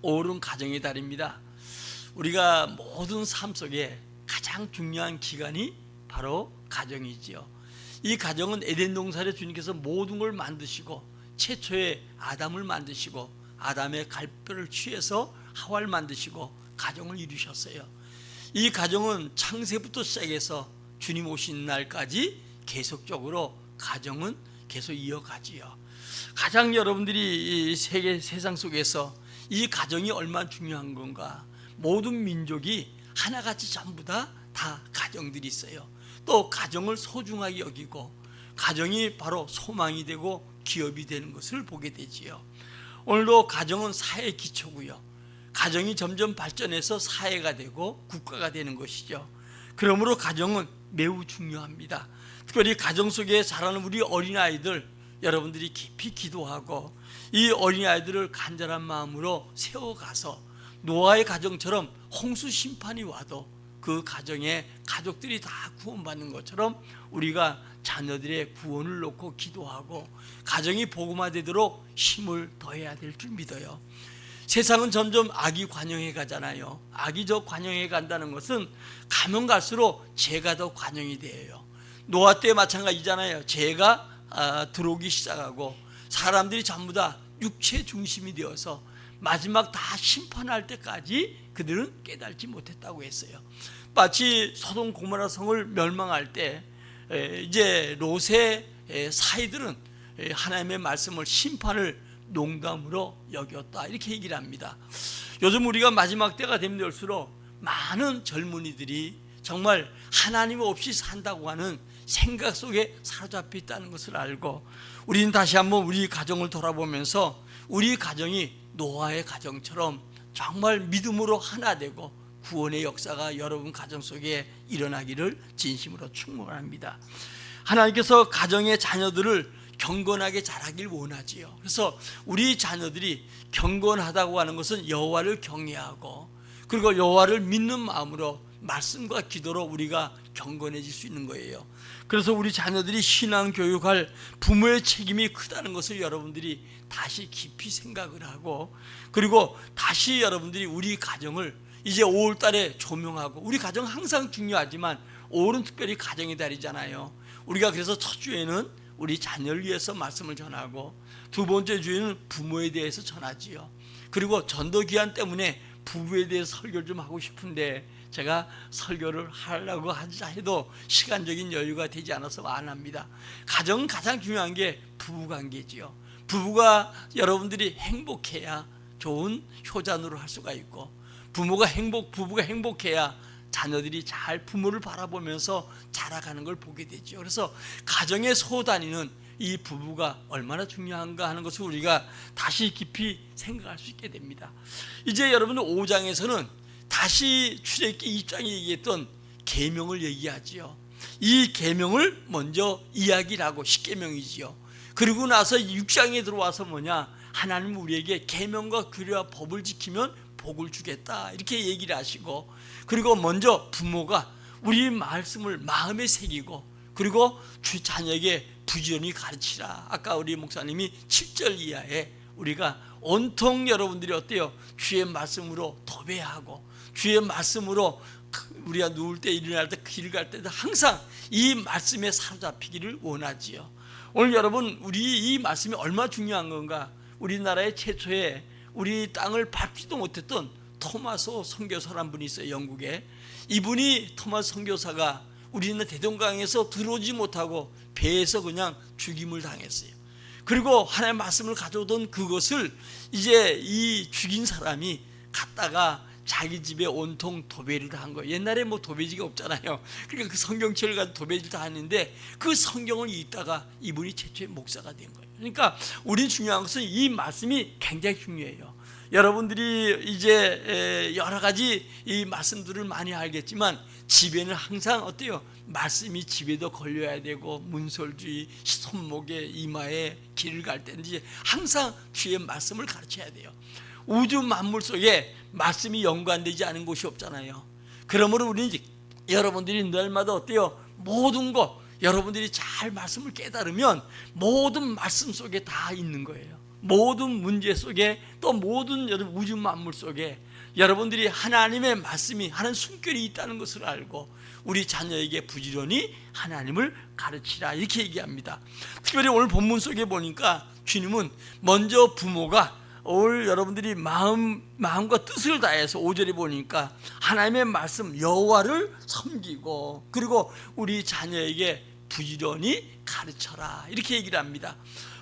5월은 가정의 달입니다. 우리가 모든 삶 속에 가장 중요한 기간이 바로 가정이지요. 이 가정은 에덴 동산에 주님께서 모든 걸 만드시고 최초의 아담을 만드시고 아담의 갈뼈를 취해서 하와를 만드시고 가정을 이루셨어요. 이 가정은 창세부터 시작해서 주님 오신 날까지 계속적으로 가정은 계속 이어가지요. 가장 여러분들이 이 세상 속에서 이 가정이 얼마나 중요한 건가. 모든 민족이 하나같이 전부 다 가정들이 있어요. 또 가정을 소중하게 여기고 가정이 바로 소망이 되고 기업이 되는 것을 보게 되지요. 오늘도 가정은 사회의 기초고요. 가정이 점점 발전해서 사회가 되고 국가가 되는 것이죠. 그러므로 가정은 매우 중요합니다. 특별히 가정 속에 자라는 우리 어린아이들, 여러분들이 깊이 기도하고 이 어린아이들을 간절한 마음으로 세워가서 노아의 가정처럼 홍수 심판이 와도 그 가정에 가족들이 다 구원받는 것처럼 우리가 자녀들의 구원을 놓고 기도하고 가정이 복음화되도록 힘을 더해야 될 줄 믿어요. 세상은 점점 악이 관영해 가잖아요. 악이 저 관영해 간다는 것은 가면 갈수록 죄가 더 관영이 돼요. 노아 때 마찬가지잖아요. 죄가 들어오기 시작하고 사람들이 전부 다 육체 중심이 되어서 마지막 다 심판할 때까지 그들은 깨달지 못했다고 했어요. 마치 소돔 고모라 성을 멸망할 때 이제 롯의 사이들은 하나님의 말씀을 심판을 농담으로 여겼다, 이렇게 얘기를 합니다. 요즘 우리가 마지막 때가 되면 될수록 많은 젊은이들이 정말 하나님 없이 산다고 하는 생각 속에 사로잡혀 있다는 것을 알고 우리는 다시 한번 우리 가정을 돌아보면서 우리 가정이 노아의 가정처럼 정말 믿음으로 하나 되고 구원의 역사가 여러분 가정 속에 일어나기를 진심으로 축원합니다. 하나님께서 가정의 자녀들을 경건하게 자라길 원하지요. 그래서 우리 자녀들이 경건하다고 하는 것은 여호와를 경외하고 그리고 여호와를 믿는 마음으로 말씀과 기도로 우리가 경건해질 수 있는 거예요. 그래서 우리 자녀들이 신앙 교육할 부모의 책임이 크다는 것을 여러분들이 다시 깊이 생각을 하고 그리고 다시 여러분들이 우리 가정을 이제 5월 달에 조명하고 우리 가정 항상 중요하지만 5월은 특별히 가정의 달이잖아요. 우리가 그래서 첫 주에는 우리 자녀를 위해서 말씀을 전하고 두 번째 주에는 부모에 대해서 전하지요. 그리고 전도 기간 때문에 부부에 대해서 설교를 좀 하고 싶은데 제가 설교를 하려고 하자 해도 시간적인 여유가 되지 않아서 안 합니다. 가정은 가장 중요한 게 부부관계지요. 부부가 여러분들이 행복해야 좋은 효자노릇 할 수가 있고 부부가 행복해야 자녀들이 잘 부모를 바라보면서 자라가는 걸 보게 되죠. 그래서 가정의 소단위는 이 부부가 얼마나 중요한가 하는 것을 우리가 다시 깊이 생각할 수 있게 됩니다. 이제 여러분들 5장에서는 다시 출애굽기 2장에 얘기했던 계명을 얘기하지요. 이 계명을 먼저 이야기를 하고 십계명이지요. 그리고 나서 6장에 들어와서 뭐냐, 하나님 우리에게 계명과 규례와 법을 지키면 복을 주겠다, 이렇게 얘기를 하시고, 그리고 먼저 부모가 우리 말씀을 마음에 새기고 그리고 자녀에게 부지런히 가르치라. 아까 우리 목사님이 7절 이하에 우리가 온통 여러분들이 어때요? 주의 말씀으로 도배하고 주의 말씀으로 우리가 누울 때 일어날 때 길 갈 때도 항상 이 말씀에 사로잡히기를 원하지요. 오늘 여러분, 우리 이 말씀이 얼마나 중요한 건가. 우리나라의 최초의 우리 땅을 밟지도 못했던 토마소 선교사라는 분이 있어요, 영국에. 이분이 토마소 선교사가 우리는 대동강에서 들어오지 못하고 배에서 그냥 죽임을 당했어요. 그리고 하나님의 말씀을 가져오던 그것을 이제 이 죽인 사람이 갔다가 자기 집에 온통 도배를 다 한 거예요. 옛날에 뭐 도배지가 없잖아요. 그러니까 그 성경책을 가지고 도배를 다 했는데 그 성경을 읽다가 이분이 최초의 목사가 된 거예요. 그러니까 우리 중요한 것은 이 말씀이 굉장히 중요해요. 여러분들이 이제 여러 가지 이 말씀들을 많이 알겠지만 집에는 항상 어때요? 말씀이 집에도 걸려야 되고 문설주의 손목에 이마에 길을 갈 때든지 항상 주의 말씀을 가르쳐야 돼요. 우주 만물 속에 말씀이 연관되지 않은 곳이 없잖아요. 그러므로 우리는 여러분들이 날마다 어때요? 모든 것 여러분들이 잘 말씀을 깨달으면 모든 말씀 속에 다 있는 거예요. 모든 문제 속에 또 모든 여러분 우주 만물 속에 여러분들이 하나님의 말씀이 하는 숨결이 있다는 것을 알고 우리 자녀에게 부지런히 하나님을 가르치라 이렇게 얘기합니다. 특별히 오늘 본문 속에 보니까 주님은 먼저 부모가 오늘 여러분들이 마음과 뜻을 다해서 5절에 보니까 하나님의 말씀 여호와를 섬기고 그리고 우리 자녀에게 부지런히 가르쳐라 이렇게 얘기를 합니다.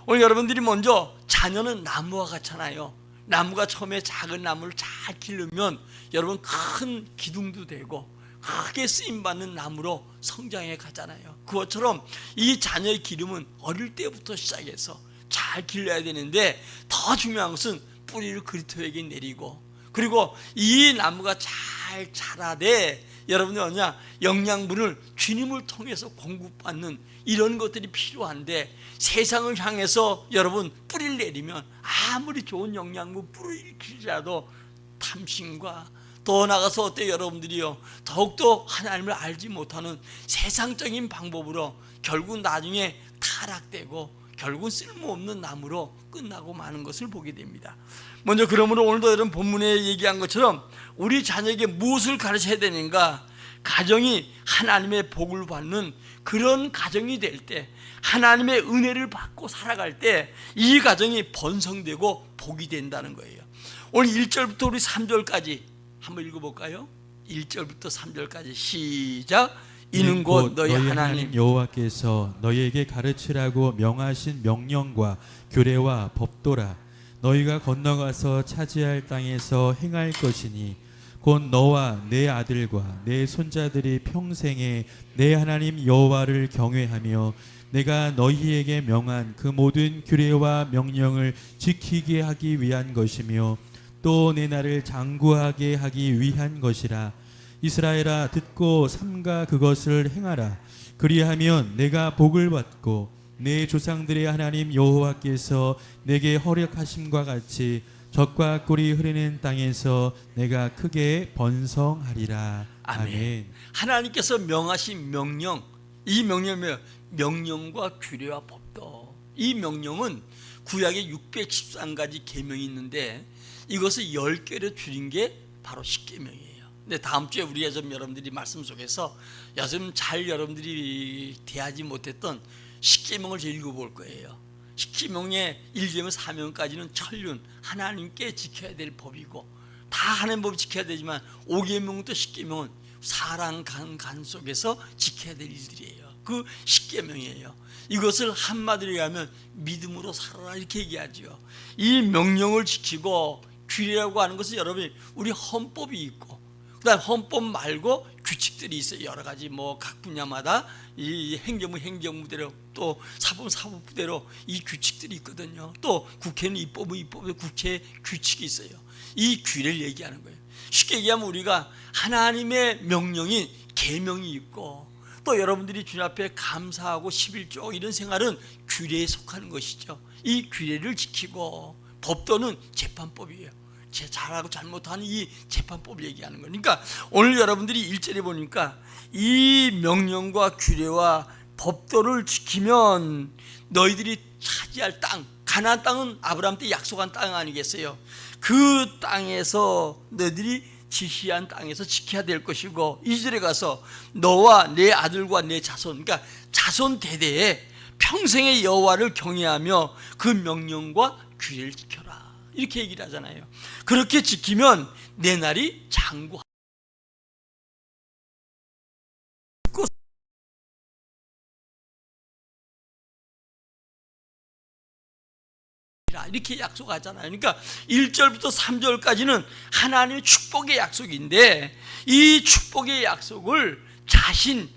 오늘 여러분들이 먼저 자녀는 나무와 같잖아요. 나무가 처음에 작은 나무를 잘 기르면 여러분 큰 기둥도 되고 크게 쓰임받는 나무로 성장해 가잖아요. 그것처럼 이 자녀의 기름은 어릴 때부터 시작해서 잘 길러야 되는데 더 중요한 것은 뿌리를 그리스도에게 내리고 그리고 이 나무가 잘 자라되 여러분들 뭐냐 영양분을 주님을 통해서 공급받는 이런 것들이 필요한데 세상을 향해서 여러분 뿌리를 내리면 아무리 좋은 영양분 뿌리를 길라도 탐심과 더 나가서 어때 여러분들이요 더욱더 하나님을 알지 못하는 세상적인 방법으로 결국 나중에 타락되고 결국은 쓸모없는 나무로 끝나고 마는 것을 보게 됩니다. 먼저 그러므로 오늘도 여러분 본문에 얘기한 것처럼 우리 자녀에게 무엇을 가르쳐야 되는가? 가정이 하나님의 복을 받는 그런 가정이 될 때 하나님의 은혜를 받고 살아갈 때 이 가정이 번성되고 복이 된다는 거예요. 오늘 1절부터 우리 3절까지 한번 읽어볼까요? 1절부터 3절까지 시작. 이는 곧 너희 하나님 여호와께서 너희에게 가르치라고 명하신 명령과 규례와 법도라. 너희가 건너가서 차지할 땅에서 행할 것이니 곧 너와 내 아들과 내 손자들이 평생에 내 하나님 여호와를 경외하며 내가 너희에게 명한 그 모든 규례와 명령을 지키게 하기 위한 것이며 또 내 나를 장구하게 하기 위한 것이라. 이스라엘아 듣고 삼가 그것을 행하라. 그리하면 내가 복을 받고 내 조상들의 하나님 여호와께서 내게 허락하심과 같이 젖과 꿀이 흐르는 땅에서 내가 크게 번성하리라. 아멘. 하나님께서 명하신 명령, 이 명령은 명령과 규례와 법도. 이 명령은 구약에 613가지 계명이 있는데 이것을 10개로 줄인 게 바로 십계명이에요. 근데 다음 주에 우리가 좀 여러분들이 말씀 속에서 요즘 잘 여러분들이 대하지 못했던 십계명을 읽어볼 거예요. 십계명의 1계명 4명까지는 천륜 하나님께 지켜야 될 법이고 다 하나님 법 지켜야 되지만 5계명부터 십계명은 사랑 간 속에서 지켜야 될 일들이에요. 그 십계명이에요. 이것을 한마디로 하면 믿음으로 살아라 이렇게 얘기하죠. 이 명령을 지키고 규례라고 하는 것은 여러분이 우리 헌법이 있고 그다음 헌법 말고 규칙들이 있어요. 여러 가지 뭐 각 분야마다 이 행정부대로 또 사법부대로 이 규칙들이 있거든요. 또 국회는 입법은 국회 규칙이 있어요. 이 규례를 얘기하는 거예요. 쉽게 얘기하면 우리가 하나님의 명령인 계명이 있고 또 여러분들이 주님 앞에 감사하고 11조 이런 생활은 규례에 속하는 것이죠. 이 규례를 지키고 법도는 재판법이에요. 잘하고 잘못하는 이 재판법을 얘기하는 거니까 오늘 여러분들이 1절에 보니까 이 명령과 규례와 법도를 지키면 너희들이 차지할 땅 가나안 땅은 아브라함 때 약속한 땅 아니겠어요? 그 땅에서 너희들이 지시한 땅에서 지켜야 될 것이고 2절에 가서 너와 내 아들과 내 자손 그러니까 자손 대대에 평생의 여호와를 경외하며 그 명령과 규례를 지켜라 이렇게 얘기를 하잖아요. 그렇게 지키면 내 날이 장구하리라 이렇게 약속하잖아요. 그러니까 1절부터 3절까지는 하나님의 축복의 약속인데 이 축복의 약속을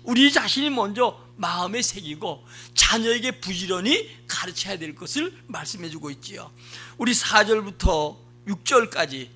우리 자신이 먼저 마음에 새기고 자녀에게 부지런히 가르쳐야 될 것을 말씀해주고 있지요. 우리 4절부터 6절까지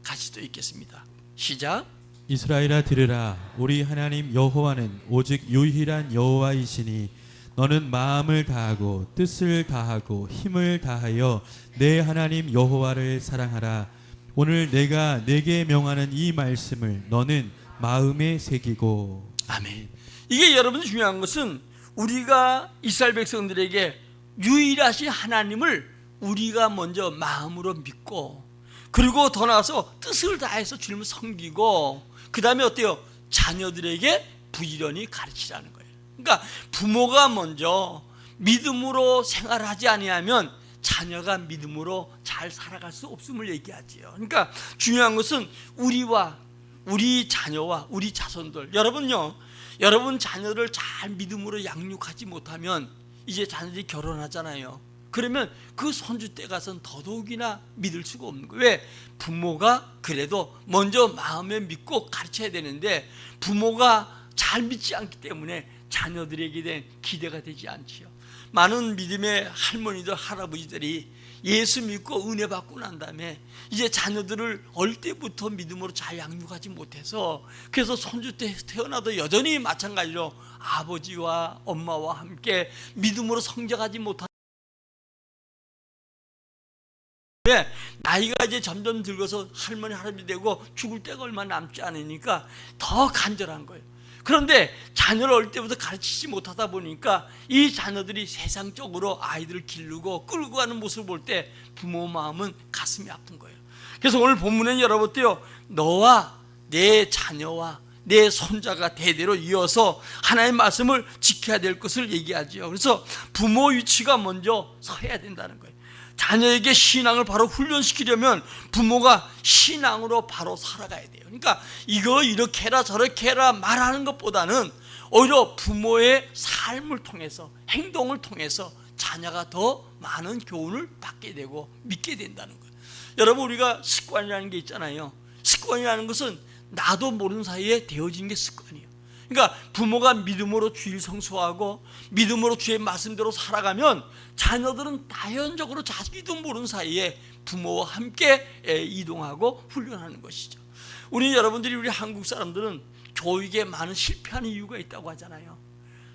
같이 또 읽겠습니다. 시작. 이스라엘아 들으라. 우리 하나님 여호와는 오직 유일한 여호와이시니 너는 마음을 다하고 뜻을 다하고 힘을 다하여 내 하나님 여호와를 사랑하라. 오늘 내가 내게 명하는 이 말씀을 너는 마음에 새기고. 아멘. 이게 여러분 중요한 것은 우리가 이스라엘 백성들에게 유일하신 하나님을 우리가 먼저 마음으로 믿고, 그리고 더 나아가서 뜻을 다해서 주님을 섬기고, 그 다음에 어때요? 자녀들에게 부지런히 가르치라는 거예요. 그러니까 부모가 먼저 믿음으로 생활하지 아니하면 자녀가 믿음으로 잘 살아갈 수 없음을 얘기하지요. 그러니까 중요한 것은 우리와 우리 자녀와 우리 자손들, 여러분요, 여러분 자녀를 잘 믿음으로 양육하지 못하면 이제 자녀들이 결혼하잖아요. 그러면 그 손주 때 가서는 더더욱이나 믿을 수가 없는 거예요. 왜? 부모가 그래도 먼저 마음에 믿고 가르쳐야 되는데 부모가 잘 믿지 않기 때문에 자녀들에게 대한 기대가 되지 않지요. 많은 믿음의 할머니들, 할아버지들이 예수 믿고 은혜 받고 난 다음에 이제 자녀들을 어릴 때부터 믿음으로 잘 양육하지 못해서, 그래서 손주 때 태어나도 여전히 마찬가지로 아버지와 엄마와 함께 믿음으로 성장하지 못한, 나이가 이제 점점 들고서 할머니 할아버지 되고 죽을 때가 얼마 남지 않으니까 더 간절한 거예요. 그런데 자녀를 어릴 때부터 가르치지 못하다 보니까 이 자녀들이 세상적으로 아이들을 기르고 끌고 가는 모습을 볼 때 부모 마음은 가슴이 아픈 거예요. 그래서 오늘 본문에는 여러분들요, 너와 내 자녀와 내 손자가 대대로 이어서 하나님의 말씀을 지켜야 될 것을 얘기하지요. 그래서 부모 위치가 먼저 서야 된다는 거예요. 자녀에게 신앙을 바로 훈련시키려면 부모가 신앙으로 바로 살아가야 돼요. 그러니까 이거 이렇게 해라 저렇게 해라 말하는 것보다는 오히려 부모의 삶을 통해서, 행동을 통해서 자녀가 더 많은 교훈을 받게 되고 믿게 된다는 거예요. 여러분, 우리가 습관이라는 게 있잖아요. 습관이라는 것은 나도 모르는 사이에 되어진 게 습관이에요. 그러니까 부모가 믿음으로 주일 성수하고 믿음으로 주의 말씀대로 살아가면 자녀들은 자연적으로 자기도 모르는 사이에 부모와 함께 이동하고 훈련하는 것이죠. 우리 여러분들이, 우리 한국 사람들은 교육에 많은 실패하는 이유가 있다고 하잖아요.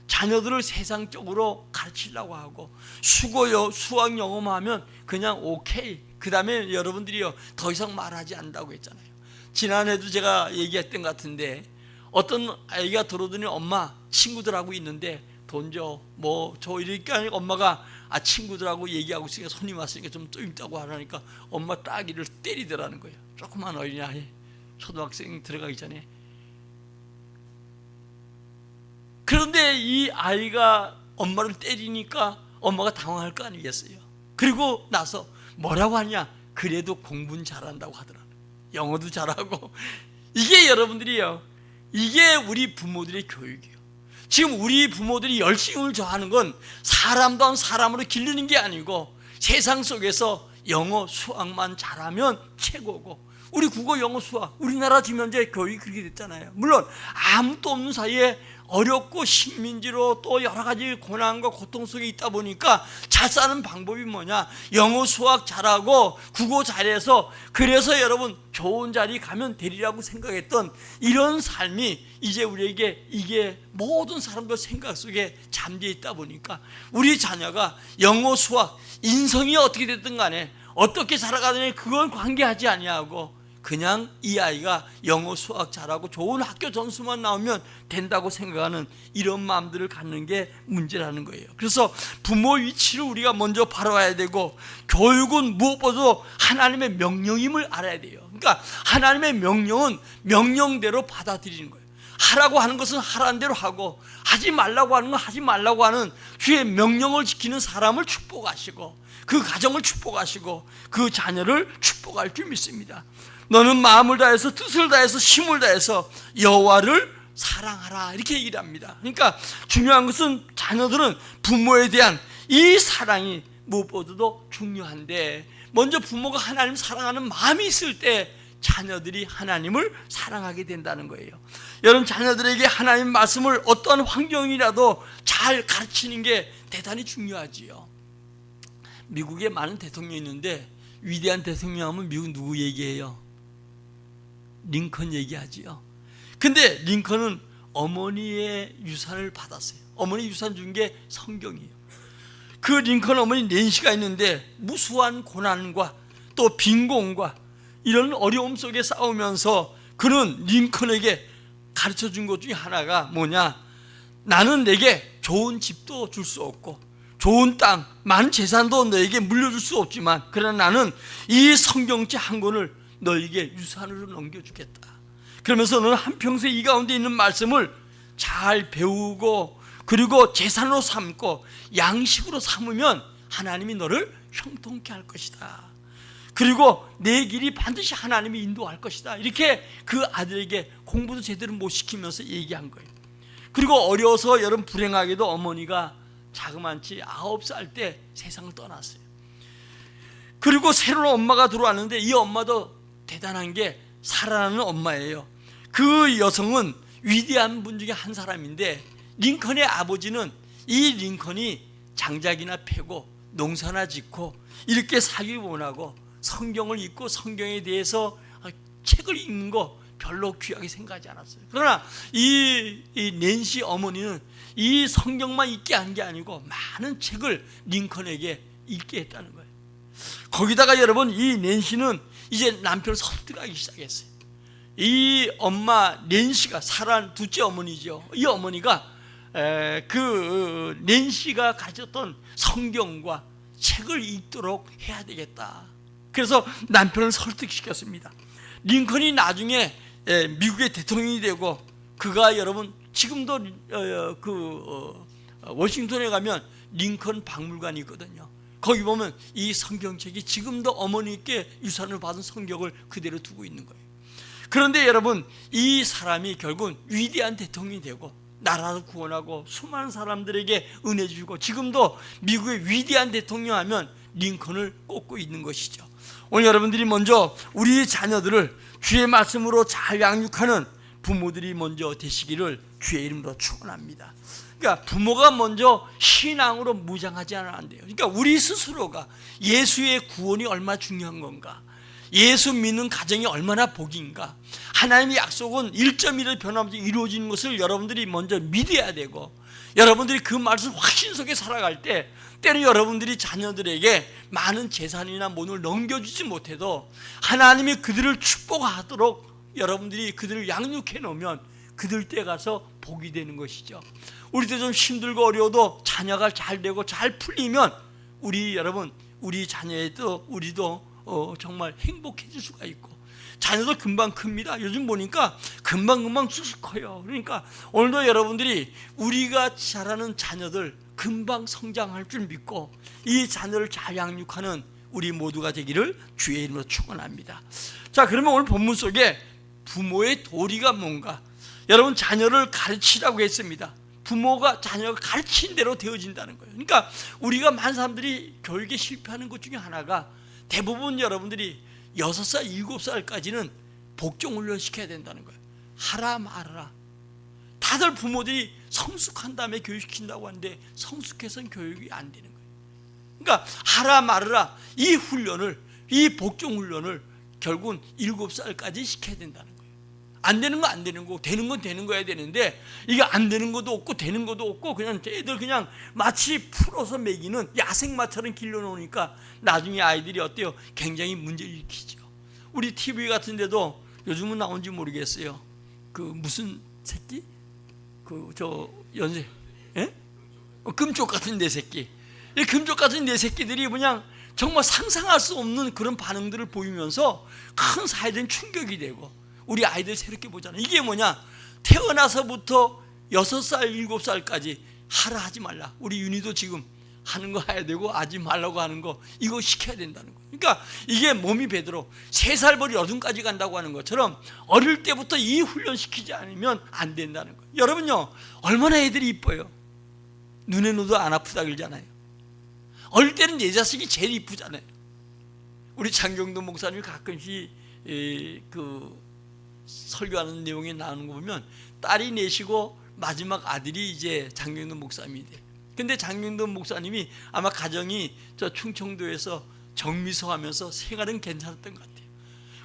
자녀들을 세상적으로 가르치려고 하고 수학 영어만 하면 그냥 오케이, 그 다음에 여러분들이요 더 이상 말하지 않는다고 했잖아요. 지난해도 제가 얘기했던 것 같은데 어떤 아이가 들어오더니 엄마 친구들하고 있는데 돈 줘, 뭐 줘, 이러니까 엄마가 친구들하고 얘기하고 있으니까 손님 왔으니까 좀 있다고 하라니까 엄마 따귀를 때리더라는 거예요. 조그만 어린아이, 초등학생 들어가기 전에. 그런데 이 아이가 엄마를 때리니까 엄마가 당황할 거 아니겠어요. 그리고 나서 뭐라고 하냐, 그래도 공부는 잘한다고 하더라고요. 영어도 잘하고. 이게 여러분들이요, 이게 우리 부모들의 교육이에요. 지금 우리 부모들이 열심을 좋아하는 건 사람다운 사람으로 기르는 게 아니고 세상 속에서 영어 수학만 잘하면 최고고, 우리 국어 영어 수학, 우리나라 지금 현재 교육이 그렇게 됐잖아요. 물론 아무도 없는 사이에 어렵고 식민지로 또 여러 가지 고난과 고통 속에 있다 보니까 잘 사는 방법이 뭐냐, 영어 수학 잘하고 국어 잘해서 그래서 여러분 좋은 자리 가면 되리라고 생각했던 이런 삶이 이제 우리에게, 이게 모든 사람들 생각 속에 잠겨 있다 보니까 우리 자녀가 영어 수학, 인성이 어떻게 됐든 간에 어떻게 살아가느냐 그건 관계하지 아니하고 그냥 이 아이가 영어 수학 잘하고 좋은 학교 점수만 나오면 된다고 생각하는 이런 마음들을 갖는 게 문제라는 거예요. 그래서 부모 위치를 우리가 먼저 바라봐야 되고, 교육은 무엇보다도 하나님의 명령임을 알아야 돼요. 그러니까 하나님의 명령은 명령대로 받아들이는 거예요. 하라고 하는 것은 하라는 대로 하고, 하지 말라고 하는 건 하지 말라고 하는 주의 명령을 지키는 사람을 축복하시고, 그 가정을 축복하시고 그 자녀를 축복할 줄 믿습니다. 너는 마음을 다해서 뜻을 다해서 힘을 다해서 여호와를 사랑하라, 이렇게 얘기를 합니다. 그러니까 중요한 것은 자녀들은 부모에 대한 이 사랑이 무엇보다도 중요한데, 먼저 부모가 하나님 사랑하는 마음이 있을 때 자녀들이 하나님을 사랑하게 된다는 거예요. 여러분, 자녀들에게 하나님 말씀을 어떠한 환경이라도 잘 가르치는 게 대단히 중요하지요. 미국에 많은 대통령이 있는데 위대한 대통령 하면 미국 누구 얘기해요? 링컨 얘기하지요. 근데 링컨은 어머니의 유산을 받았어요. 어머니 유산 준 게 성경이에요. 그 링컨 어머니 낸시가 있는데 무수한 고난과 또 빈곤과 이런 어려움 속에 싸우면서 그는 링컨에게 가르쳐 준 것 중에 하나가 뭐냐, 나는 내게 좋은 집도 줄 수 없고 좋은 땅, 많은 재산도 너에게 물려줄 수 없지만 그러나 나는 이 성경책 한 권을 너에게 유산으로 넘겨주겠다. 그러면서 너는 한평생 이 가운데 있는 말씀을 잘 배우고 그리고 재산으로 삼고 양식으로 삼으면 하나님이 너를 형통케 할 것이다. 그리고 내 길이 반드시 하나님이 인도할 것이다. 이렇게 그 아들에게 공부도 제대로 못 시키면서 얘기한 거예요. 그리고 어려서 여러분 불행하게도 어머니가 자그만치 9살 때 세상을 떠났어요. 그리고 새로운 엄마가 들어왔는데 이 엄마도 대단한 게 살아나는 엄마예요. 그 여성은 위대한 분 중에 한 사람인데 링컨의 아버지는 이 링컨이 장작이나 패고 농사나 짓고 이렇게 살기 원하고 성경을 읽고 성경에 대해서 책을 읽는 거 별로 귀하게 생각하지 않았어요. 그러나 이 낸시 어머니는 이 성경만 읽게 한 게 아니고 많은 책을 링컨에게 읽게 했다는 거예요. 거기다가 여러분 이 낸시는 이제 남편을 설득하기 시작했어요. 이 엄마 낸시가 사란 둘째 어머니죠. 이 어머니가 그 낸시가 가졌던 성경과 책을 읽도록 해야 되겠다. 그래서 남편을 설득시켰습니다. 링컨이 나중에 미국의 대통령이 되고 그가 여러분 지금도 워싱턴에 가면 링컨 박물관이 있거든요. 거기 보면 이 성경책이 지금도 어머니께 유산을 받은 성경을 그대로 두고 있는 거예요. 그런데 여러분 이 사람이 결국은 위대한 대통령이 되고 나라를 구원하고 수많은 사람들에게 은혜 주고 지금도 미국의 위대한 대통령 하면 링컨을 꼽고 있는 것이죠. 오늘 여러분들이 먼저 우리 자녀들을 주의 말씀으로 잘 양육하는 부모들이 먼저 되시기를 주의 이름으로 축원합니다. 그러니까 부모가 먼저 신앙으로 무장하지 않으면 안 돼요. 그러니까 우리 스스로가 예수의 구원이 얼마나 중요한 건가, 예수 믿는 가정이 얼마나 복인가, 하나님의 약속은 1.1을 변함없이 이루어지는 것을 여러분들이 먼저 믿어야 되고, 여러분들이 그 말씀 확신 속에 살아갈 때 때로 여러분들이 자녀들에게 많은 재산이나 mon을 넘겨주지 못해도 하나님이 그들을 축복하도록 여러분들이 그들을 양육해 놓으면 그들 때 가서 복이 되는 것이죠. 우리도 좀 힘들고 어려워도 자녀가 잘 되고 잘 풀리면 우리 자녀에도 우리도 정말 행복해질 수가 있고, 자녀도 금방 큽니다. 요즘 보니까 금방 쑥쑥 커요. 그러니까 오늘도 여러분들이 우리가 자라는 자녀들 금방 성장할 줄 믿고 이 자녀를 잘 양육하는 우리 모두가 되기를 주의 이름으로 축원합니다. 자, 그러면 오늘 본문 속에 부모의 도리가 뭔가, 여러분 자녀를 가르치라고 했습니다. 부모가 자녀가 가르친 대로 되어진다는 거예요. 그러니까 우리가 많은 사람들이 교육에 실패하는 것 중에 하나가, 대부분 여러분들이 6살, 7살까지는 복종훈련 시켜야 된다는 거예요. 하라 말아라. 다들 부모들이 성숙한 다음에 교육시킨다고 하는데 성숙해서는 교육이 안 되는 거예요. 그러니까 하라 말아라, 이 훈련을, 이 복종훈련을 결국은 7살까지 시켜야 된다는 거예요. 안 되는 거 안 되는 거, 되는 건 되는 거야 되는데, 이게 안 되는 것도 없고 되는 것도 없고 그냥 애들 그냥 마치 풀어서 먹이는 야생마처럼 길러놓으니까 나중에 아이들이 어때요? 굉장히 문제를 일으키죠. 우리 TV 같은 데도 요즘은 나온지 모르겠어요. 그 무슨 새끼? 금쪽 같은 내 새끼. 이 금쪽 같은 내 새끼들이 그냥 정말 상상할 수 없는 그런 반응들을 보이면서 큰 사회적인 충격이 되고, 우리 아이들 새롭게 보잖아요. 이게 뭐냐? 태어나서부터 6살, 7살까지 하라 하지 말라. 우리 윤희도 지금 하는 거 해야 되고 하지 말라고 하는 거 이거 시켜야 된다는 거예요. 그러니까 이게 몸이 배도록 3살 버리 8까지 간다고 하는 것처럼 어릴 때부터 이 훈련 시키지 않으면 안 된다는 거예요. 여러분요, 얼마나 애들이 이뻐요. 눈에 넣어도 안 아프다 그러잖아요. 어릴 때는 내 자식이 제일 이쁘잖아요. 우리 장경도 목사님이 가끔씩 설교하는 내용에 나오는 거 보면 딸이 넷이고 마지막 아들이 이제 장경도 목사님이 돼. 근데 장경도 목사님이 아마 가정이 저 충청도에서 정미소 하면서 생활은 괜찮았던 것 같아요.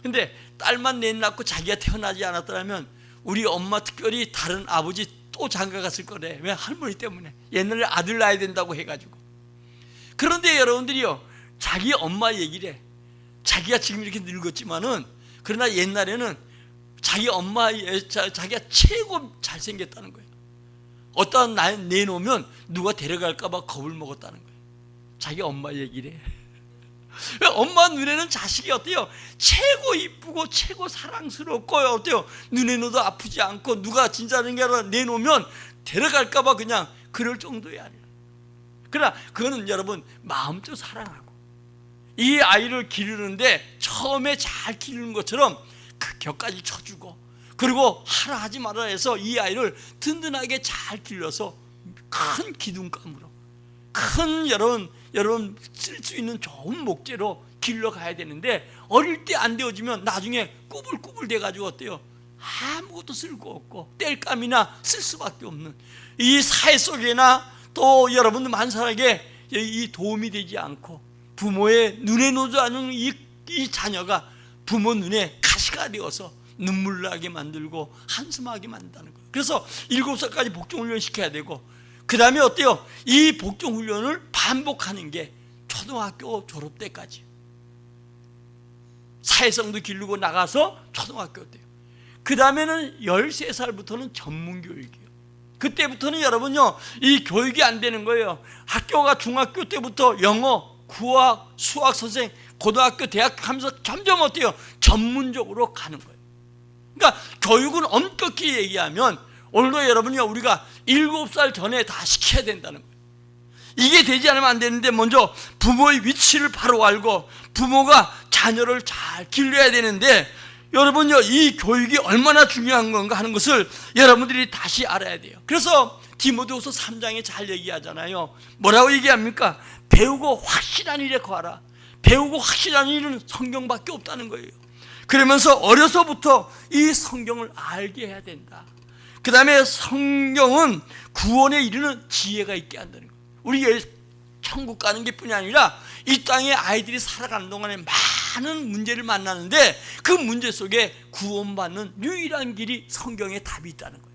근데 딸만 넷 낳고 자기가 태어나지 않았더라면 우리 엄마, 특별히 다른 아버지 또 장가 갔을 거래. 왜? 할머니 때문에. 옛날에 아들 낳아야 된다고 해가지고. 그런데 여러분들이요, 자기 엄마 얘기를 해. 자기가 지금 이렇게 늙었지만은, 그러나 옛날에는 자기 엄마, 자기가 최고 잘생겼다는 거예요. 어떤 날 내놓으면 누가 데려갈까 봐 겁을 먹었다는 거예요. 자기 엄마 얘기를 해. 엄마 눈에는 자식이 어때요? 최고 이쁘고 최고 사랑스럽고 어때요? 눈에 넣어도 아프지 않고 누가 진짜는 게 아니라 내놓으면 데려갈까 봐 그냥 그럴 정도의 아니에요. 그러나 그거는 여러분 마음껏 사랑하고 이 아이를 기르는데 처음에 잘 기르는 것처럼 그 격까지 쳐주고 그리고 하라 하지 말아 해서 이 아이를 든든하게 잘 길러서 큰 기둥감으로 큰 여러분 쓸 수 있는 좋은 목재로 길러가야 되는데 어릴 때 안 되어지면 나중에 꾸불꾸불 돼가지고 어때요? 아무것도 쓸 거 없고 땔감이나 쓸 수밖에 없는 이 사회 속에나 또 여러분들 만사에게 이 도움이 되지 않고 부모의 눈에 놓지 않은 이 자녀가 부모 눈에 가시가 되어서 눈물 나게 만들고 한숨하게 만든다는 거예요. 그래서 7살까지 복종훈련 시켜야 되고 그 다음에 어때요? 이 복종훈련을 반복하는 게 초등학교 졸업 때까지 사회성도 기르고 나가서 초등학교 때요. 그 다음에는 13살부터는 전문교육이에요. 그때부터는 여러분요 이 교육이 안 되는 거예요. 학교가 중학교 때부터 영어, 국어, 수학 선생, 고등학교, 대학교 하면서 점점 어때요? 전문적으로 가는 거예요. 그러니까 교육은 엄격히 얘기하면 오늘도 여러분이요 우리가 7살 전에 다 시켜야 된다는 거예요. 이게 되지 않으면 안 되는데 먼저 부모의 위치를 바로 알고 부모가 자녀를 잘 길러야 되는데 여러분요 이 교육이 얼마나 중요한 건가 하는 것을 여러분들이 다시 알아야 돼요. 그래서 디모데후서 3장에 잘 얘기하잖아요. 뭐라고 얘기합니까? 배우고 확실한 일에 거하라. 배우고 확실한 일은 성경밖에 없다는 거예요. 그러면서 어려서부터 이 성경을 알게 해야 된다. 그 다음에 성경은 구원에 이르는 지혜가 있게 한다는 거예요. 우리 천국 가는 게 뿐이 아니라 이 땅에 아이들이 살아가는 동안에 많은 문제를 만나는데 그 문제 속에 구원받는 유일한 길이 성경에 답이 있다는 거예요.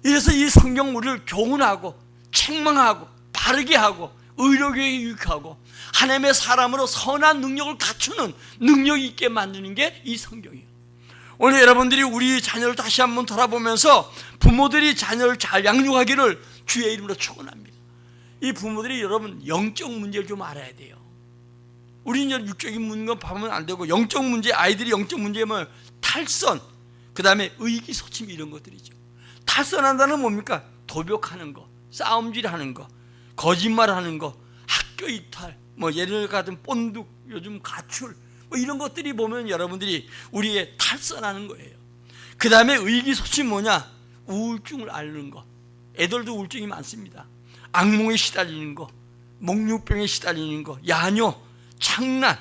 그래서 이 성경 우리를 교훈하고 책망하고 바르게 하고 의로게 유익하고 하나님의 사람으로 선한 능력을 갖추는 능력 있게 만드는 게 이 성경이에요. 오늘 여러분들이 우리 자녀를 다시 한번 돌아보면서 부모들이 자녀를 잘 양육하기를 주의 이름으로 축원합니다. 이 부모들이 여러분 영적 문제를 좀 알아야 돼요. 우리는 육적인 문제만 봐면 안 되고 영적 문제, 아이들이 영적 문제면 탈선, 그 다음에 의기소침 이런 것들이죠. 탈선한다는 뭡니까? 도벽하는 거, 싸움질하는 거, 거짓말하는 거, 학교 이탈, 뭐 예를 같은 본득, 요즘 가출, 뭐 이런 것들이 보면 여러분들이 우리의 탈선하는 거예요. 그 다음에 의기소침 뭐냐? 우울증을 앓는 거. 애들도 우울증이 많습니다. 악몽에 시달리는 거, 목류병에 시달리는 거, 야뇨, 창란.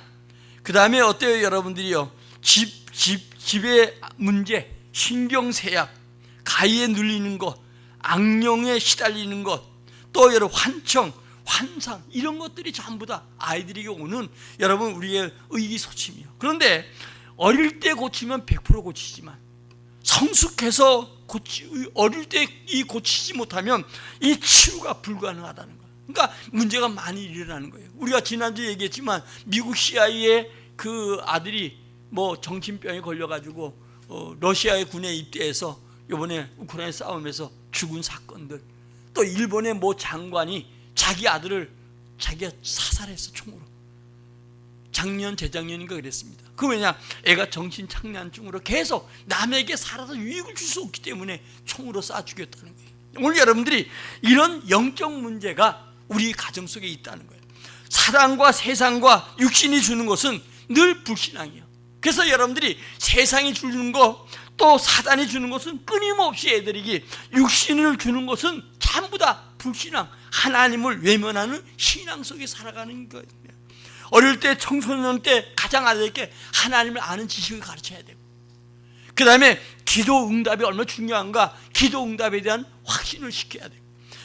그 다음에 어때요 여러분들이요? 집의 문제, 신경쇠약, 가위에 눌리는 것, 악령에 시달리는 것, 또 여러분 환청, 환상 이런 것들이 전부 다 아이들에게 오는 여러분 우리의 의기소침이요. 그런데 어릴 때 고치면 100% 고치지만 성숙해서 어릴 때 이 고치지 못하면 이 치유가 불가능하다는 거예요. 그러니까 문제가 많이 일어나는 거예요. 우리가 지난주에 얘기했지만 미국 CIA의 그 아들이 뭐 정신병에 걸려가지고 러시아의 군에 입대해서 이번에 우크라이나 싸움에서 죽은 사건들, 또 일본의 뭐 장관이 자기 아들을 자기가 사살했어, 총으로. 작년 재작년인가 그랬습니다. 그 왜냐? 애가 정신착란증으로 계속 남에게 살아서 유익을 줄 수 없기 때문에 총으로 쏴 죽였다는 거예요. 오늘 여러분들이 이런 영적 문제가 우리 가정 속에 있다는 거예요. 사랑과 세상과 육신이 주는 것은 늘 불신앙이에요. 그래서 여러분들이 세상이 주는 것, 또 사단이 주는 것은 끊임없이 애들에게, 육신을 주는 것은 전부 다 불신앙, 하나님을 외면하는 신앙 속에 살아가는 거예요. 어릴 때, 청소년 때 가장 아들에게 하나님을 아는 지식을 가르쳐야 되고, 그 다음에 기도 응답이 얼마나 중요한가, 기도 응답에 대한 확신을 시켜야 되고,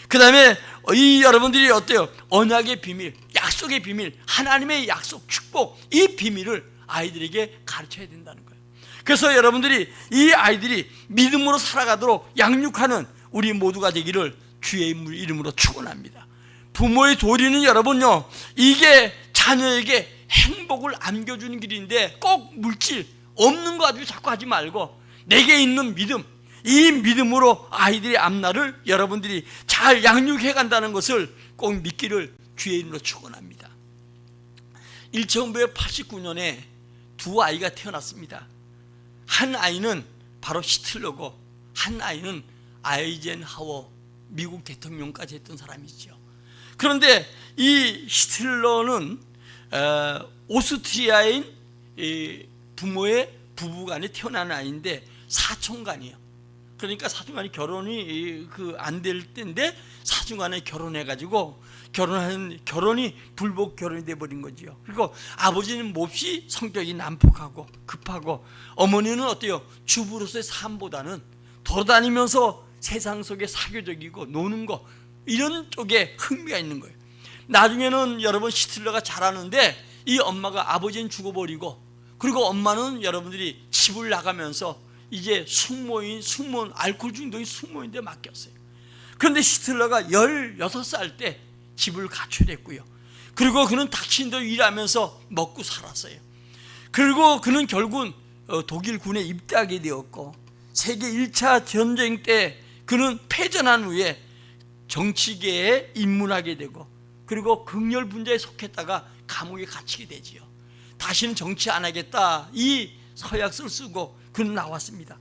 그 다음에 이 여러분들이 어때요? 언약의 비밀, 약속의 비밀, 하나님의 약속, 축복, 이 비밀을 아이들에게 가르쳐야 된다는 거예요. 그래서 여러분들이 이 아이들이 믿음으로 살아가도록 양육하는 우리 모두가 되기를 주의 이름으로 축원합니다. 부모의 도리는 여러분요, 이게 자녀에게 행복을 안겨주는 길인데 꼭 물질 없는 거 가지고 자꾸 하지 말고 내게 있는 믿음, 이 믿음으로 아이들의 앞날을 여러분들이 잘 양육해 간다는 것을 꼭 믿기를 주의 이름으로 축원합니다. 1989년에 두 아이가 태어났습니다. 한 아이는 바로 히틀러고 한 아이는 아이젠하워 미국 대통령까지 했던 사람이죠. 그런데 이 히틀러는 오스트리아인 부모의 부부간에 태어난 아이인데 사촌간이에요. 그러니까 사촌간이 결혼이 안 될 때인데 사촌간에 결혼해가지고 결혼이 불복 결혼이 돼버린 거지요. 그리고 아버지는 몹시 성격이 난폭하고 급하고, 어머니는 어때요? 주부로서의 삶보다는 돌아다니면서 세상 속에 사교적이고 노는 거, 이런 쪽에 흥미가 있는 거예요. 나중에는 여러분 히틀러가 자라는데 이 엄마가, 아버지는 죽어버리고, 그리고 엄마는 여러분들이 집을 나가면서 이제 숙모인 알코올 중독인 숙모인데 맡겼어요. 그런데 히틀러가 16살 때 집을 가출했고요. 그리고 그는 닥친도 일하면서 먹고 살았어요. 그리고 그는 결국은 독일군에 입대하게 되었고, 세계 1차 전쟁 때 그는 패전한 후에 정치계에 입문하게 되고, 그리고 극렬 분자에 속했다가 감옥에 갇히게 되지요. 다시는 정치 안 하겠다, 이 서약서를 쓰고 그는 나왔습니다.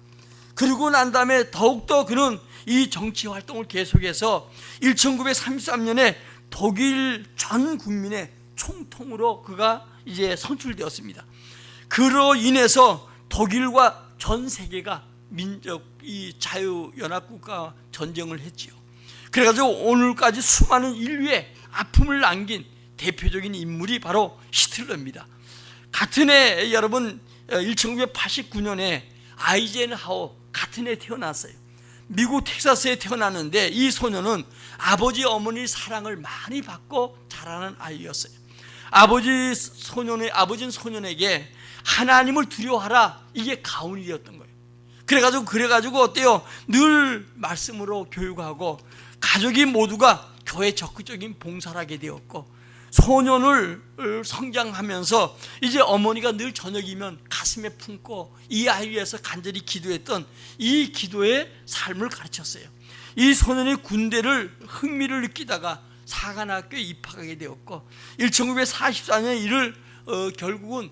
그러고 난 다음에 더욱더 그는 이 정치 활동을 계속해서 1933년에 독일 전 국민의 총통으로 그가 이제 선출되었습니다. 그로 인해서 독일과 전 세계가 이 자유연합국가 전쟁을 했지요. 그래가지고 오늘까지 수많은 인류의 아픔을 남긴 대표적인 인물이 바로 히틀러입니다. 같은 해 여러분 1989년에 아이젠하워 같은 해 태어났어요. 미국 텍사스에 태어났는데 이 소녀는 아버지 어머니 사랑을 많이 받고 자라는 아이였어요. 아버지는 소년에게 하나님을 두려워하라, 이게 가훈이었던 거예요. 그래가지고 어때요? 늘 말씀으로 교육하고 가족이 모두가 교회 적극적인 봉사를 하게 되었고, 소년을 성장하면서 이제 어머니가 늘 저녁이면 가슴에 품고 이 아이를 위해서 간절히 기도했던 이 기도의 삶을 가르쳤어요. 이 소년이 군대를 흥미를 느끼다가 사관학교에 입학하게 되었고, 1944년에 이를 결국은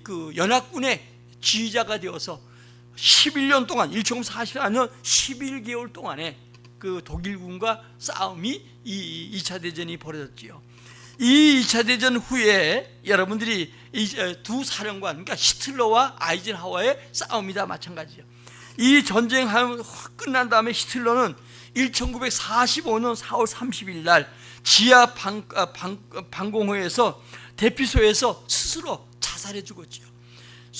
그 연합군의 지휘자가 되어서 11년 동안 1944년 11개월 동안에 그 독일군과 싸움이 이 2차 대전이 벌어졌지요. 이 2차 대전 후에 여러분들이 두 사령관, 그러니까 히틀러와 아이젠하워의 싸움이다 마찬가지죠. 이 전쟁 끝난 다음에 히틀러는 1945년 4월 30일 날 지하 방공호에서 대피소에서 스스로 자살해 죽었지요.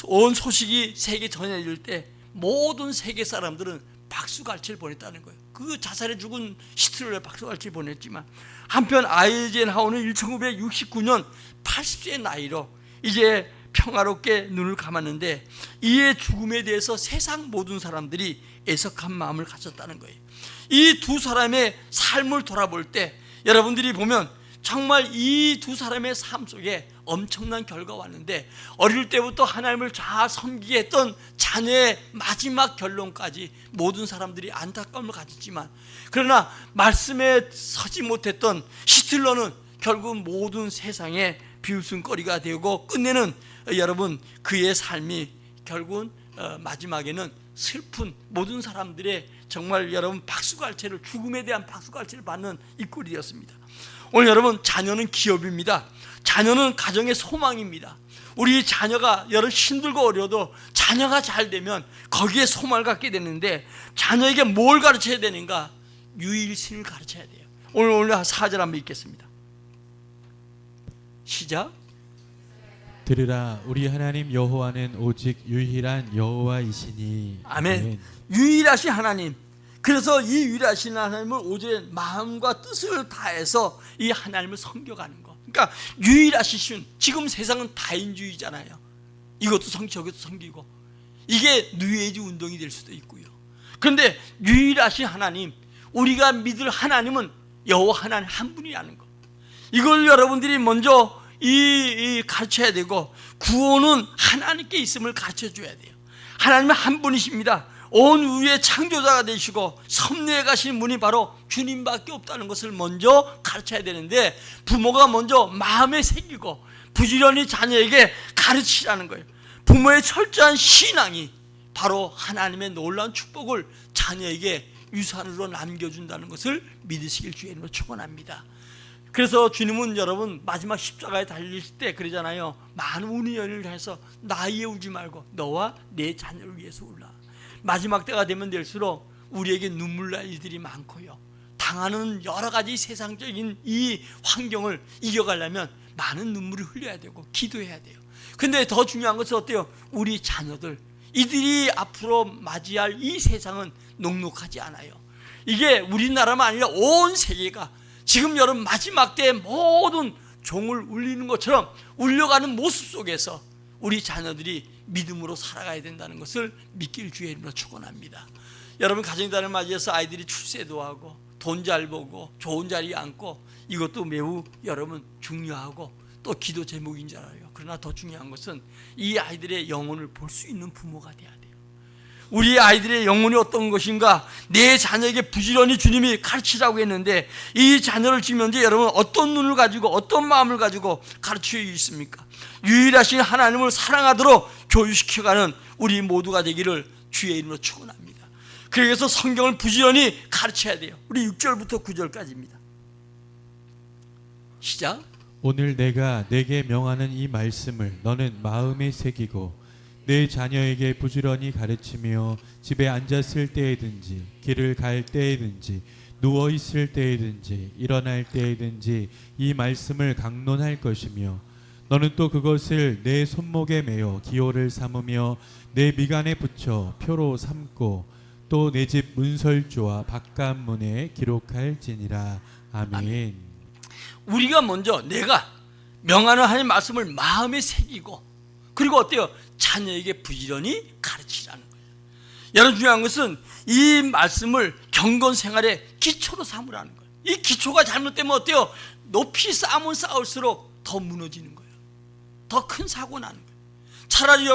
온 소식이 세계 전해질 때 모든 세계 사람들은 박수갈채를 보냈다는 거예요. 그 자살해 죽은 히틀러에 박수갈채를 보냈지만, 한편 아이젠하워는 1969년 80세의 나이로 이제 평화롭게 눈을 감았는데, 이의 죽음에 대해서 세상 모든 사람들이 애석한 마음을 가졌다는 거예요. 이 두 사람의 삶을 돌아볼 때 여러분들이 보면 정말 이 두 사람의 삶 속에 엄청난 결과가 왔는데, 어릴 때부터 하나님을 잘 섬기게 했던 자녀의 마지막 결론까지 모든 사람들이 안타까움을 가졌지만, 그러나 말씀에 서지 못했던 히틀러는 결국 모든 세상에 비웃음거리가 되고, 끝내는 여러분 그의 삶이 결국은 마지막에는 슬픈, 모든 사람들의 정말 여러분 박수갈채를, 죽음에 대한 박수갈채를 받는 이 꼴이 되었습니다. 오늘 여러분, 자녀는 기업입니다. 자녀는 가정의 소망입니다. 우리 자녀가 여러 힘들고 어려도 자녀가 잘 되면 거기에 소망을 갖게 되는데, 자녀에게 뭘 가르쳐야 되는가? 유일신을 가르쳐야 돼요. 오늘 4절 한번 읽겠습니다. 시작. 들으라, 우리 하나님 여호와는 오직 유일한 여호와이시니. 아멘. 유일하신 하나님. 그래서 이 유일하신 하나님을 오직 마음과 뜻을 다해서 이 하나님을 섬겨가는 거. 그러니까 유일하신, 지금 세상은 다인주의잖아요. 이것도 섬기고 저것도 섬기고, 이게 뉴에이지 운동이 될 수도 있고요. 그런데 유일하신 하나님, 우리가 믿을 하나님은 여호와 하나님 한 분이라는 거, 이걸 여러분들이 먼저 가르쳐야 되고, 구원은 하나님께 있음을 가르쳐줘야 돼요. 하나님은 한 분이십니다. 온 우주의 창조자가 되시고 섭리해 가신 분이 바로 주님밖에 없다는 것을 먼저 가르쳐야 되는데, 부모가 먼저 마음에 새기고 부지런히 자녀에게 가르치라는 거예요. 부모의 철저한 신앙이 바로 하나님의 놀라운 축복을 자녀에게 유산으로 남겨준다는 것을 믿으시길 주의 이름으로 축원합니다. 그래서 주님은 여러분 마지막 십자가에 달리실 때 그러잖아요. 많은 우는 연을 해서 나이에 울지 말고 너와 내 자녀를 위해서 울라. 마지막 때가 되면 될수록 우리에게 눈물 날 일들이 많고요, 당하는 여러 가지 세상적인 이 환경을 이겨가려면 많은 눈물을 흘려야 되고 기도해야 돼요. 근데 더 중요한 것은 어때요? 우리 자녀들, 이들이 앞으로 맞이할 이 세상은 녹록하지 않아요. 이게 우리나라만 아니라 온 세계가 지금 여러분 마지막 때의 모든 종을 울리는 것처럼 울려가는 모습 속에서 우리 자녀들이 믿음으로 살아가야 된다는 것을 믿길 주의 이름으로 축원합니다. 여러분 가정단을 맞이해서 아이들이 출세도 하고 돈 잘 벌고 좋은 자리에 앉고, 이것도 매우 여러분 중요하고 또 기도 제목인 줄 알아요. 그러나 더 중요한 것은 이 아이들의 영혼을 볼 수 있는 부모가 돼야 돼요. 우리 아이들의 영혼이 어떤 것인가, 내 자녀에게 부지런히 주님이 가르치라고 했는데 이 자녀를 지면서 여러분 어떤 눈을 가지고 어떤 마음을 가지고 가르칠 수 있습니까? 유일하신 하나님을 사랑하도록 교육시켜가는 우리 모두가 되기를 주의 이름으로 축원합니다. 그래서 성경을 부지런히 가르쳐야 돼요. 우리 6절부터 9절까지입니다. 시작. 오늘 내가 내게 명하는 이 말씀을 너는 마음에 새기고 내 자녀에게 부지런히 가르치며 집에 앉았을 때에든지 길을 갈 때에든지 누워 있을 때에든지 일어날 때에든지 이 말씀을 강론할 것이며, 너는 또 그것을 내 손목에 매어 기호를 삼으며 내 미간에 붙여 표로 삼고 또 내 집 문설주와 바깥문에 기록할지니라. 아멘. 우리가 먼저 내가 명하는 하나님의 말씀을 마음에 새기고, 그리고 어때요? 자녀에게 부지런히 가르치라는 거예요. 여러분 중요한 것은 이 말씀을 경건 생활의 기초로 삼으라는 거예요. 이 기초가 잘못되면 어때요? 높이 쌓으면 쌓을수록 더 무너지는 거예요. 더 큰 사고 나는 거예요. 차라리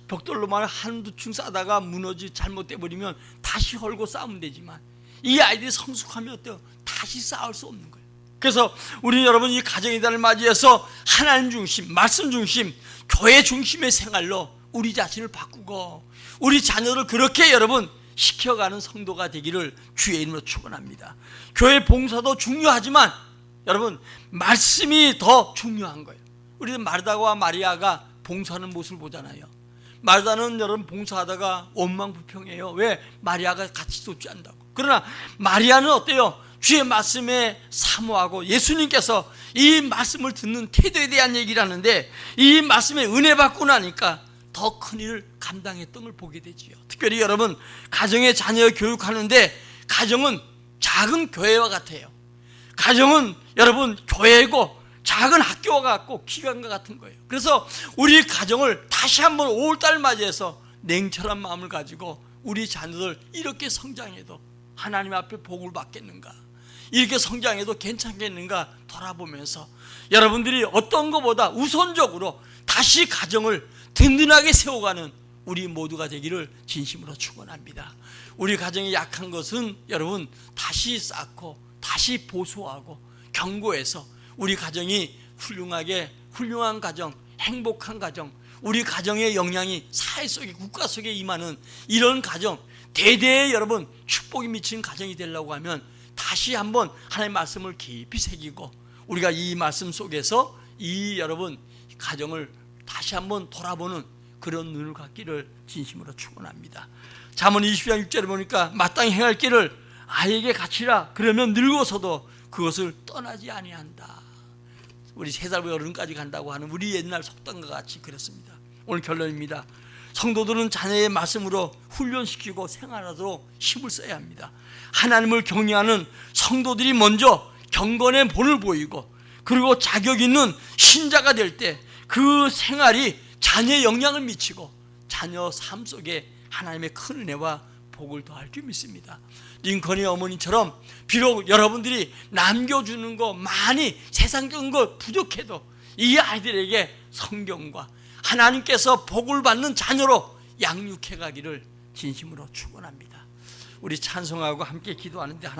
벽돌로만 한두 층 쌓다가 무너지 잘못돼 버리면 다시 헐고 쌓으면 되지만, 이 아이들이 성숙하면 어때요? 다시 쌓을 수 없는 거예요. 그래서 우리 여러분 이 가정의 달을 맞이해서 하나님 중심, 말씀 중심, 교회 중심의 생활로 우리 자신을 바꾸고 우리 자녀를 그렇게 여러분 시켜가는 성도가 되기를 주의 이름으로 축원합니다. 교회 봉사도 중요하지만 여러분 말씀이 더 중요한 거예요. 우리는 마르다와 마리아가 봉사하는 모습을 보잖아요. 마르다는 여러분 봉사하다가 원망불평해요. 왜? 마리아가 같이 돕지 않는다고. 그러나 마리아는 어때요? 주의 말씀에 사모하고 예수님께서 이 말씀을 듣는 태도에 대한 얘기를 하는데, 이 말씀에 은혜 받고 나니까 더 큰 일을 감당했던 걸 보게 되지요. 특별히 여러분 가정의 자녀 교육하는데 가정은 작은 교회와 같아요. 가정은 여러분 교회고 작은 학교와 같고 기관과 같은 거예요. 그래서 우리 가정을 다시 한번 5월달 맞이해서 냉철한 마음을 가지고 우리 자녀들 이렇게 성장해도 하나님 앞에 복을 받겠는가, 이렇게 성장해도 괜찮겠는가 돌아보면서 여러분들이 어떤 것보다 우선적으로 다시 가정을 든든하게 세워가는 우리 모두가 되기를 진심으로 축원합니다. 우리 가정이 약한 것은 여러분 다시 쌓고 다시 보수하고 경고해서 우리 가정이 훌륭한 가정, 행복한 가정, 우리 가정의 영향이 사회 속에 국가 속에 임하는 이런 가정, 대대의 여러분 축복이 미치는 가정이 되려고 하면 다시 한번 하나님의 말씀을 깊이 새기고 우리가 이 말씀 속에서 이 여러분 가정을 다시 한번 돌아보는 그런 눈을 갖기를 진심으로 축원합니다. 잠언 20장 6절에 보니까 마땅히 행할 길을 아이에게 가르치라. 그러면 늙어서도 그것을 떠나지 아니한다. 우리 3살부터 어른까지 간다고 하는 우리 옛날 속담과 같이 그랬습니다. 오늘 결론입니다. 성도들은 자녀의 말씀으로 훈련시키고 생활하도록 힘을 써야 합니다. 하나님을 경외하는 성도들이 먼저 경건의 본을 보이고 그리고 자격 있는 신자가 될 때 그 생활이 자녀의 영향을 미치고 자녀 삶 속에 하나님의 큰 은혜와 복을 더할 줄 믿습니다. 링컨의 어머니처럼 비록 여러분들이 남겨주는 거 많이 세상적인 거 부족해도 이 아이들에게 성경과 하나님께서 복을 받는 자녀로 양육해 가기를 진심으로 축원합니다. 우리 찬송하고 함께 기도하는데 하나